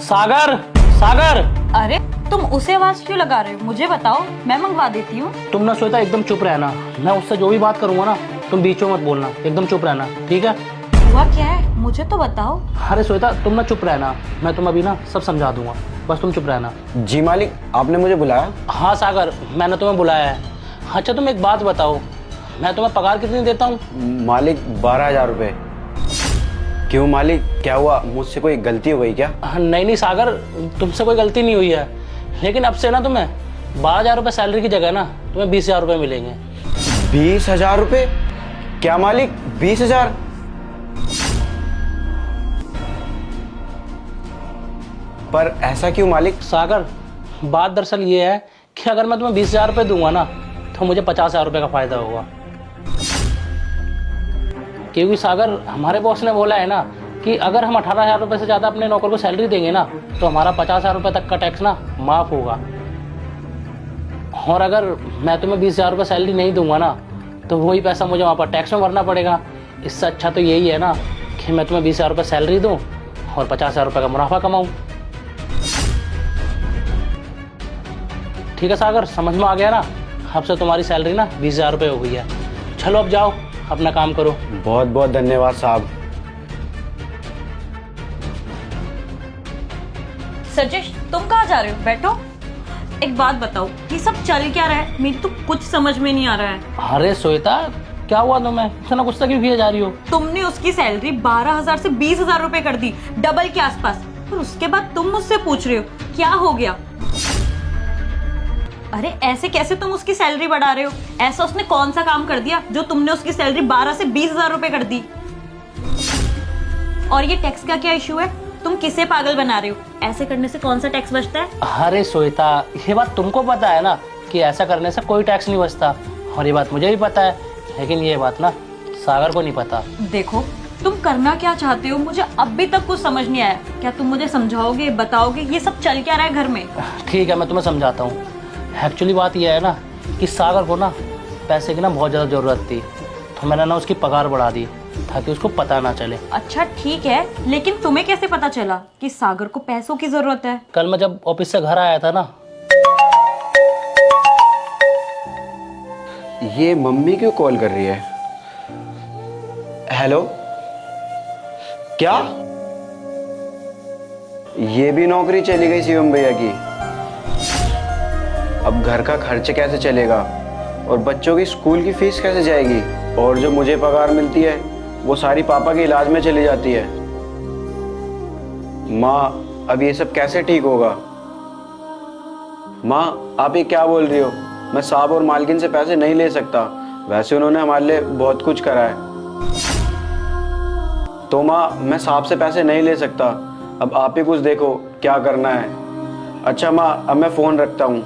सागर, सागर। अरे तुम उसे आवाज क्यों लगा रहे हो? मुझे बताओ, मैं मंगवा देती हूँ। तुम ना श्वेता एकदम चुप रहना। मैं उससे जो भी बात करूंगा ना, तुम बीच में मत बोलना, एकदम चुप रहना, ठीक है? हुआ क्या है मुझे तो बताओ। अरे श्वेता तुम ना चुप रहना, मैं तुम अभी ना सब समझा दूंगा, बस तुम चुप रहना। जी मालिक, आपने मुझे बुलाया? हाँ सागर, मैंने तुम्हें बुलाया है। अच्छा तुम एक बात बताओ, मैं तुम्हें पगार कितनी देता हूँ? मालिक 12,000 रुपये। क्यों मालिक, क्या हुआ? मुझसे कोई गलती हो गई क्या? नहीं नहीं सागर, तुमसे कोई गलती नहीं हुई है, लेकिन अब से ना तुम्हें 12,000 रुपये सैलरी की जगह ना तुम्हें 20,000 रुपये मिलेंगे। 20,000 रुपये? क्या मालिक, 20,000? पर ऐसा क्यों मालिक? सागर, बात दरअसल ये है कि अगर मैं तुम्हें 20,000 रुपये दूंगा ना तो मुझे 50,000 रुपये का फायदा होगा। क्योंकि सागर, हमारे बॉस ने बोला है ना कि अगर हम 18,000 रुपये से ज़्यादा अपने नौकर को सैलरी देंगे ना तो हमारा 50,000 रुपये तक का टैक्स ना माफ़ होगा। और अगर मैं तुम्हें 20,000 रुपये सैलरी नहीं दूंगा ना तो वही पैसा मुझे वहाँ पर टैक्स में भरना पड़ेगा। इससे अच्छा तो यही है ना कि मैं तुम्हें 20,000 रुपये सैलरी दूँ और 50,000 रुपये का मुनाफा कमाऊँ। ठीक है सागर, समझ में आ गया ना? अब से तुम्हारी सैलरी ना 20,000 रुपये हो गई है। चलो अब जाओ, अपना काम करो। बहुत बहुत धन्यवाद साहब। सजेश, तुम कहाँ जा रहे हो? बैठो। एक बात बताओ, ये सब चल क्या रहा है? मेरी तो कुछ समझ में नहीं आ रहा है। अरे श्वेता, क्या हुआ तुम्हें? इतना गुस्सा क्यों किए जा रही हो? तुमने उसकी सैलरी 12,000 से 20,000 रुपए कर दी, डबल के आसपास, और उसके बाद तुम मुझसे पूछ रहे हो क्या हो गया? अरे ऐसे कैसे तुम उसकी सैलरी बढ़ा रहे हो? ऐसा उसने कौन सा काम कर दिया जो तुमने उसकी सैलरी 12 से 20,000 रुपए कर दी? और ये टैक्स का क्या इशू है? तुम किसे पागल बना रहे हो? ऐसे करने से कौन सा टैक्स बचता है? अरे श्वेता, ये बात तुमको पता है ना कि ऐसा करने से कोई टैक्स नहीं बचता, और ये बात मुझे भी पता है, लेकिन ये बात ना सागर को नहीं पता। देखो, तुम करना क्या चाहते हो मुझे अभी तक कुछ समझ नहीं आया। क्या तुम मुझे समझाओगे, बताओगे ये सब चल क्या रहा है घर में? ठीक है, मैं तुम्हें समझाता हूँ। एक्चुअली बात यह है ना कि सागर को ना पैसे की ना बहुत ज़्यादा ज़रूरत थी, तो मैंने ना उसकी पगार बढ़ा दी ताकि उसको पता ना चले। अच्छा ठीक है, लेकिन तुम्हें कैसे पता चला कि सागर को पैसों की जरूरत है? कल मैं जब ऑफिस से घर आया था ना। ये मम्मी क्यों कॉल कर रही है? हेलो, क्या? ये भी नौकरी चली गई शिवम भैया की? अब घर का खर्च कैसे चलेगा और बच्चों की स्कूल की फीस कैसे जाएगी? और जो मुझे पगार मिलती है वो सारी पापा के इलाज में चली जाती है। माँ, अब ये सब कैसे ठीक होगा? माँ, आप ये क्या बोल रही हो? मैं साहब और मालकिन से पैसे नहीं ले सकता, वैसे उन्होंने हमारे लिए बहुत कुछ करा है। तो माँ, मैं साहब से पैसे नहीं ले सकता, अब आप ही कुछ देखो क्या करना है। अच्छा माँ, अब मैं फ़ोन रखता हूँ।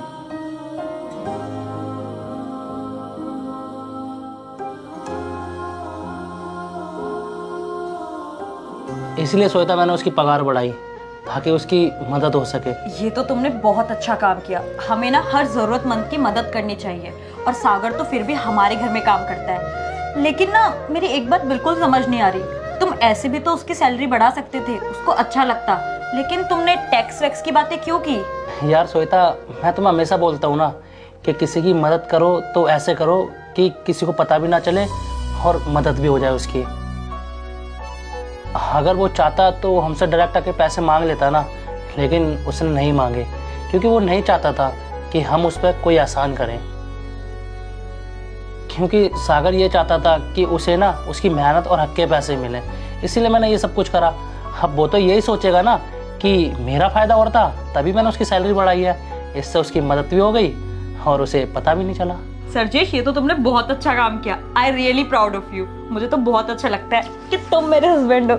इसलिए श्वेता मैंने उसकी पगार बढ़ाई ताकि उसकी मदद हो सके। ये तो तुमने बहुत अच्छा काम किया। हमें ना हर जरूरतमंद की मदद करनी चाहिए, और सागर तो फिर भी हमारे घर में काम करता है। लेकिन ना मेरी एक बात बिल्कुल समझ नहीं आ रही, तुम ऐसे भी तो उसकी सैलरी बढ़ा सकते थे, उसको अच्छा लगता, लेकिन तुमने टैक्स वैक्स की बातें क्यों की? यार श्वेता, मैं तुम्हें हमेशा बोलता हूँ ना कि किसी की मदद करो तो ऐसे करो कि किसी को पता भी ना चले और मदद भी हो जाए उसकी। अगर वो चाहता तो हमसे डायरेक्ट आके पैसे मांग लेता ना, लेकिन उसने नहीं मांगे क्योंकि वो नहीं चाहता था कि हम उस पर कोई एहसान करें। क्योंकि सागर ये चाहता था कि उसे ना उसकी मेहनत और हक के पैसे मिले, इसीलिए मैंने ये सब कुछ करा। अब वो तो यही सोचेगा ना कि मेरा फ़ायदा और था, तभी मैंने उसकी सैलरी बढ़ाई है। इससे उसकी मदद भी हो गई और उसे पता भी नहीं चला। सरजेश, ये तो तुमने बहुत अच्छा काम किया। I really proud of you. मुझे तो बहुत अच्छा लगता है कि तुम मेरे हस्बैंड हो।